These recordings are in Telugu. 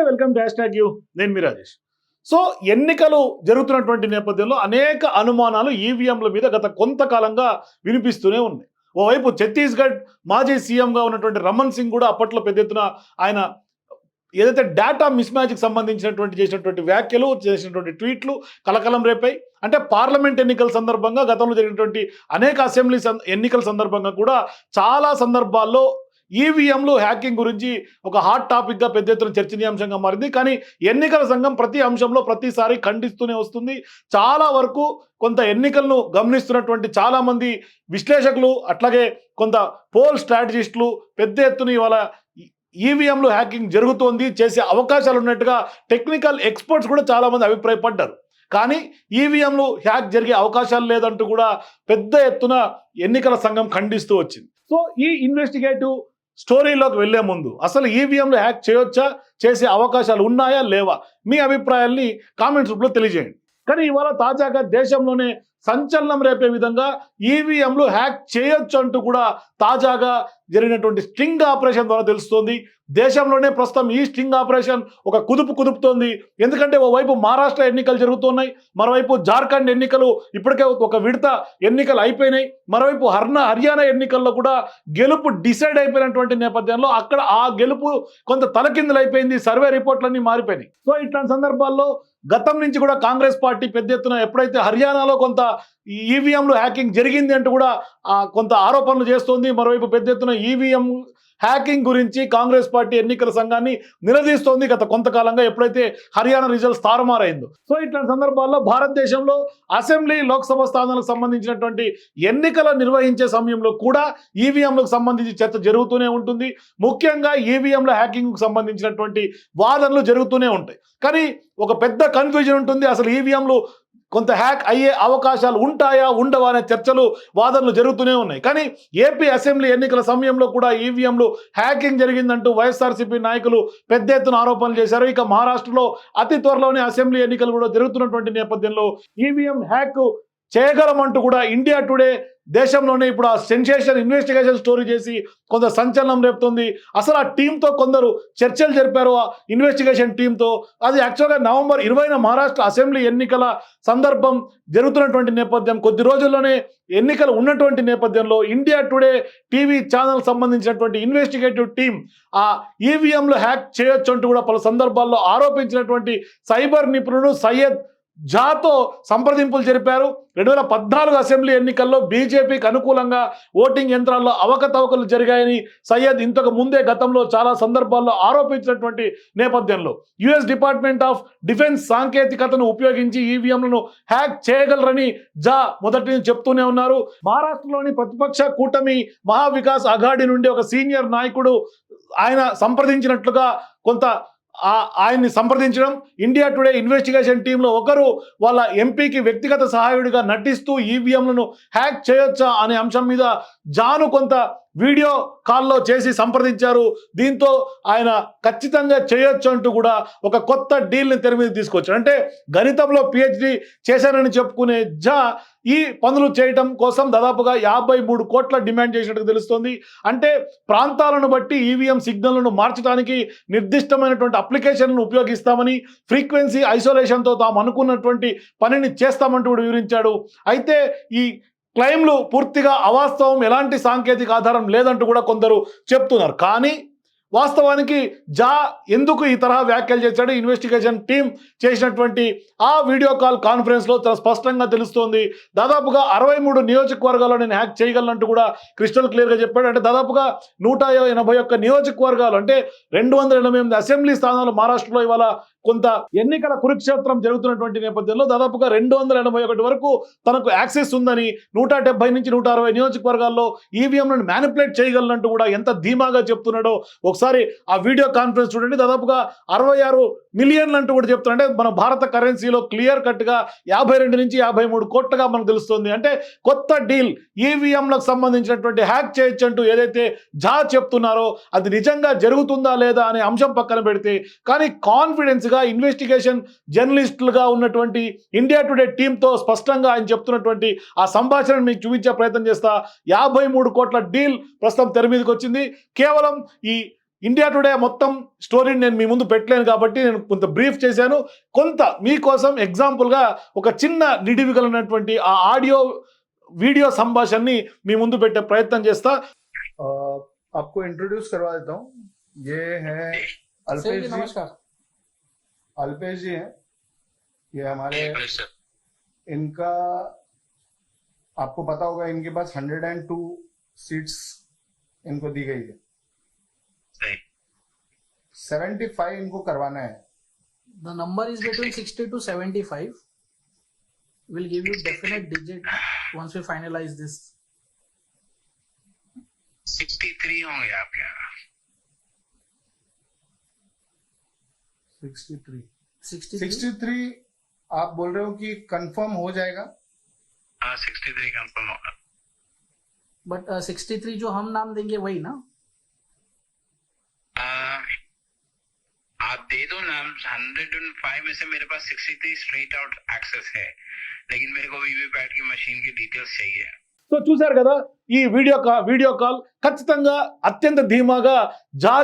నమస్తే, వెల్కమ్ టు హ్యాష్‌ట్యాగ్ యూ. నేను మీ రాజేష్. సో ఎన్నికలు జరుగుతున్నటువంటి నేపథ్యంలో అనేక అనుమానాలు ఈవీఎంల మీద గత కొంతకాలంగా వినిపిస్తూనే ఉన్నాయి. ఓవైపు ఛత్తీస్‌గఢ్ మాజీ సీఎంగా ఉన్నటువంటి రమణ్ సింగ్ కూడా అప్పట్లో పెద్ద ఎత్తున ఆయన ఏదైతే డేటా మిస్ మ్యాచ్‌కి చేసినటువంటి వ్యాఖ్యలు, చేసినటువంటి ట్వీట్లు కలకలం రేపాయి. అంటే పార్లమెంట్ ఎన్నికల సందర్భంగా గతంలో జరిగినటువంటి అనేక అసెంబ్లీ ఎన్నికల సందర్భంగా కూడా చాలా సందర్భాల్లో ఈవీఎంలు హ్యాకింగ్ గురించి ఒక హాట్ టాపిక్గా పెద్ద ఎత్తున చర్చనీయాంశంగా మారింది. కానీ ఎన్నికల సంఘం ప్రతి అంశంలో ప్రతిసారి ఖండిస్తూనే వస్తుంది. చాలా వరకు కొంత ఎన్నికలను గమనిస్తున్నటువంటి చాలామంది విశ్లేషకులు, అట్లాగే కొంత పోల్ స్ట్రాటజిస్టులు పెద్ద ఎత్తున ఇవాళ ఈవీఎంలు హ్యాకింగ్ జరుగుతోంది, చేసే అవకాశాలు ఉన్నట్టుగా టెక్నికల్ ఎక్స్పర్ట్స్ కూడా చాలామంది అభిప్రాయపడ్డారు. కానీ ఈవీఎంలు హ్యాక్ జరిగే అవకాశాలు లేదంటూ కూడా పెద్ద ఎత్తున ఎన్నికల సంఘం ఖండిస్తూ వచ్చింది. సో ఈ ఇన్వెస్టిగేటివ్ స్టోరీలోకి వెళ్లే ముందు అసలు ఈవీఎంలు హ్యాక్ చేయొచ్చా, చేసే అవకాశాలు ఉన్నాయా లేవా, మీ అభిప్రాయాల్ని కామెంట్స్ రూపంలో తెలియజేయండి. కానీ ఇవాళ తాజాగా దేశంలోనే సంచలనం రేపే విధంగా ఈవీఎంలు హ్యాక్ చేయొచ్చు అంటూ కూడా తాజాగా జరిగినటువంటి స్ట్రింగ్ ఆపరేషన్ ద్వారా తెలుస్తోంది. దేశంలోనే ప్రస్తుతం ఈ స్ట్రింగ్ ఆపరేషన్ ఒక కుదుపుతోంది. ఎందుకంటే ఓవైపు మహారాష్ట్ర ఎన్నికలు జరుగుతున్నాయి, మరోవైపు జార్ఖండ్ ఎన్నికలు ఇప్పటికే ఒక విడత ఎన్నికలు అయిపోయినాయి, మరోవైపు హర్యానా ఎన్నికల్లో కూడా గెలుపు డిసైడ్ అయిపోయినటువంటి నేపథ్యంలో అక్కడ ఆ గెలుపు కొంత తలకిందులు అయిపోయింది, సర్వే రిపోర్ట్లన్నీ మారిపోయినాయి. సో ఇట్లాంటి సందర్భాల్లో గతం నుంచి కూడా కాంగ్రెస్ పార్టీ పెద్ద ఎత్తున ఎప్పుడైతే హర్యానాలో కొంత ఈవీఎంలు హ్యాకింగ్ జరిగింది అంటూ కూడా కొంత ఆరోపణలు చేస్తోంది. మరోవైపు పెద్ద ఎత్తున ఈవీఎం హ్యాకింగ్ గురించి కాంగ్రెస్ పార్టీ ఎన్నికల సంఘాన్ని నిలదీస్తోంది గత కొంతకాలంగా, ఎప్పుడైతే హర్యానా రిజల్ట్స్ తారుమారైందో. సో ఇట్లాంటి సందర్భాల్లో భారతదేశంలో అసెంబ్లీ, లోక్సభ స్థానాలకు సంబంధించినటువంటి ఎన్నికలు నిర్వహించే సమయంలో కూడా ఈవీఎంలకు సంబంధించి చర్చ జరుగుతూనే ఉంటుంది. ముఖ్యంగా ఈవీఎంల హ్యాకింగ్కు సంబంధించినటువంటి వాదనలు జరుగుతూనే ఉంటాయి. కానీ ఒక పెద్ద కన్ఫ్యూజన్ ఉంటుంది, అసలు ఈవీఎంలు కొంత హ్యాక్ అయ్యే అవకాశాలు ఉంటాయా ఉండవా అనే చర్చలు, వాదనలు జరుగుతూనే ఉన్నాయి. కానీ ఏపీ అసెంబ్లీ ఎన్నికల సమయంలో కూడా ఈవీఎంలు హ్యాకింగ్ జరిగిందంటూ వైఎస్ఆర్సీపీ నాయకులు పెద్ద ఎత్తున ఆరోపణలు చేశారు. ఇక మహారాష్ట్రలో అతి త్వరలోనే అసెంబ్లీ ఎన్నికలు కూడా జరుగుతున్నటువంటి నేపథ్యంలో ఈవీఎం హ్యాక్ చేయగలమంటూ కూడా ఇండియా టుడే దేశంలోనే ఇప్పుడు ఆ సెన్సేషన్ ఇన్వెస్టిగేషన్ స్టోరీ చేసి కొంత సంచలనం రేపుతుంది. అసలు ఆ టీంతో కొందరు చర్చలు జరిపారు, ఆ ఇన్వెస్టిగేషన్ టీంతో. అది యాక్చువల్గా నవంబర్ 20న మహారాష్ట్ర అసెంబ్లీ ఎన్నికల సందర్భం జరుగుతున్నటువంటి నేపథ్యం, కొద్ది రోజుల్లోనే ఎన్నికలు ఉన్నటువంటి నేపథ్యంలో ఇండియా టుడే టీవీ ఛానల్ సంబంధించినటువంటి ఇన్వెస్టిగేటివ్ టీం ఆ ఈవీఎంలు హ్యాక్ చేయొచ్చు అంటూ కూడా పలు సందర్భాల్లో ఆరోపించినటువంటి సైబర్ నిపుణుడు సయ్యద్ జాతో సంప్రదింపులు జరిపారు. 2014 అసెంబ్లీ ఎన్నికల్లో బీజేపీకి అనుకూలంగా ఓటింగ్ యంత్రాల్లో అవకతవకలు జరిగాయని సయ్యద్ ఇంతకు ముందే గతంలో చాలా సందర్భాల్లో ఆరోపించినటువంటి నేపథ్యంలో యుఎస్ డిపార్ట్మెంట్ ఆఫ్ డిఫెన్స్ సాంకేతికతను ఉపయోగించి ఈవీఎంలను హ్యాక్ చేయగలరని జా మొదటి నుంచి చెప్తూనే ఉన్నారు. మహారాష్ట్రలోని ప్రతిపక్ష కూటమి మహావికాస్ అఘాడీ నుండి ఒక సీనియర్ నాయకుడు ఆయన సంప్రదించినట్లుగా కొంత ఆయన్ని సంప్రదించడం, ఇండియా టుడే ఇన్వెస్టిగేషన్ టీంలో ఒకరు వాళ్ళ ఎంపీకి వ్యక్తిగత సహాయుడిగా నటిస్తూ ఈవీఎంలను హ్యాక్ చేయొచ్చా అనే అంశం మీద జాను కొంత వీడియో కాల్లో చేసి సంప్రదించారు. దీంతో ఆయన ఖచ్చితంగా చేయొచ్చు అంటూ కూడా ఒక కొత్త డీల్ని తెర మీద తీసుకొచ్చారు. అంటే గణితంలో పిహెచ్డి చేశానని చెప్పుకునే జా ఈ పనులు చేయటం కోసం దాదాపుగా 53 కోట్ల డిమాండ్ చేసినట్టు తెలుస్తోంది. అంటే ప్రాంతాలను బట్టి ఈవీఎం సిగ్నల్ను మార్చడానికి నిర్దిష్టమైనటువంటి అప్లికేషన్లను ఉపయోగిస్తామని, ఫ్రీక్వెన్సీ ఐసోలేషన్తో తాము అనుకున్నటువంటి పనిని చేస్తామంటూ వివరించాడు. అయితే ఈ క్లెయిమ్లు పూర్తిగా అవాస్తవం, ఎలాంటి సాంకేతిక ఆధారం లేదంటూ కూడా కొందరు చెప్తున్నారు. కానీ వాస్తవానికి జా ఎందుకు ఈ తరహా వ్యాఖ్యలు చేశాడు, ఇన్వెస్టిగేషన్ టీం చేసినటువంటి ఆ వీడియో కాల్ కాన్ఫరెన్స్లో చాలా స్పష్టంగా తెలుస్తోంది. దాదాపుగా 63 నియోజకవర్గాల్లో నేను హ్యాక్ చేయగలనంటూ కూడా క్రిస్టల్ క్లియర్గా చెప్పాడు. అంటే దాదాపుగా 181 నియోజకవర్గాలు, అంటే 288 అసెంబ్లీ స్థానాలు మహారాష్ట్రలో ఇవాళ కొంత ఎన్నికల కురుక్షేత్రం జరుగుతున్నటువంటి నేపథ్యంలో దాదాపుగా 281 వరకు తనకు యాక్సెస్ ఉందని, 170 నుంచి 160 నియోజకవర్గాల్లో ఈవీఎంలను మ్యానిపులేట్ చేయగలనంటూ కూడా ఎంత ధీమాగా చెప్తున్నాడో ఒకసారి ఆ వీడియో కాన్ఫరెన్స్ చూడండి. దాదాపుగా 66 మిలియన్లు అంటూ కూడా చెప్తున్నారు. అంటే మన భారత కరెన్సీలో క్లియర్ కట్గా 52 నుంచి 53 కోట్లుగా మనకు తెలుస్తుంది. అంటే కొత్త డీల్ ఈవీఎంలకు సంబంధించినటువంటి హ్యాక్ చేయొచ్చు అంటూ ఏదైతే జా చెప్తున్నారో అది నిజంగా జరుగుతుందా లేదా అనే అంశం పక్కన పెడితే, కానీ కాన్ఫిడెన్స్గా ఇన్వెస్టిగేషన్ జర్నలిస్టులుగా ఉన్నటువంటి ఇండియా టుడే టీంతో స్పష్టంగా ఆయన చెప్తున్నటువంటి ఆ సంభాషణను మీకు చూపించే ప్రయత్నం చేస్తా. 53 కోట్ల డీల్ ప్రస్తుతం తెర మీదకి వచ్చింది. కేవలం ఈ ఇండియా టుడే మొత్తం స్టోరీని నేను మీ ముందు పెట్టలేను కాబట్టి నేను కొంత బ్రీఫ్ చేశాను. కొంత మీకోసం ఎగ్జాంపుల్గా ఒక చిన్న నిడివి కలిగినటువంటి ఆ ఆడియో వీడియో సంభాషణని మీ ముందు పెట్టే ప్రయత్నం చేస్తా. आपको इंट्रोड्यूस करवा देता हूँ. ये है अल्पेश जी. नमस्कार. अल्पेश जी हैं ये हमारे. इनका आपको पता होगा इनके पास 102 सीट्स इनको दी गई है. 75 इनको करवाना है. The number is between 60 to 75. We'll give you definite digit once we finalize this. 63 होंगे आपके यहाँ. 63 63. आप बोल रहे हो कि कंफर्म हो जाएगा? हाँ 63 कंफर्म होगा. But 63 जो हम नाम देंगे वही ना? आप दे दो नाम. 105 में से मेरे पास 63 स्ट्रेट आउट एक्सेस है, लेकिन मेरे को वीवीपैट की मशीन की डिटेल्स चाहिए. సో చూశారు కదా ఈ వీడియో కాల్ ఖచ్చితంగా అత్యంత ధీమాగా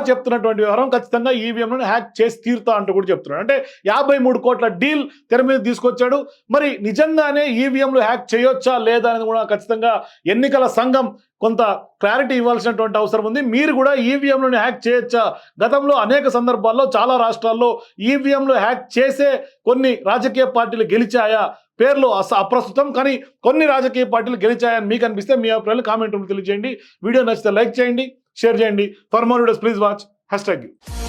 చెప్తున్నటువంటి వ్యవహారం. ఖచ్చితంగా ఈవీఎంలను హ్యాక్ చేసి తీరుతా అంటూ కూడా చెప్తున్నాడు. అంటే 53 కోట్ల డీల్ తెర మీద తీసుకొచ్చాడు. మరి నిజంగానే ఈవీఎంలు హ్యాక్ చేయొచ్చా లేదా అనేది కూడా ఖచ్చితంగా ఎన్నికల సంఘం కొంత క్లారిటీ ఇవ్వాల్సినటువంటి అవసరం ఉంది. మీరు కూడా ఈవీఎంలను హ్యాక్ చేయొచ్చా? గతంలో అనేక సందర్భాల్లో చాలా రాష్ట్రాల్లో ఈవీఎంలు హ్యాక్ చేసే కొన్ని రాజకీయ పార్టీలు గెలిచాయా? పేర్లు అప్రస్తుతం, కానీ కొన్ని రాజకీయ పార్టీలు గెలిచాయని మీకు అనిపిస్తే మీ అభిప్రాయాలు కామెంట్ రూపంలో తెలియజేయండి. వీడియో నచ్చితే లైక్ చేయండి, షేర్ చేయండి. For more videos please watch #.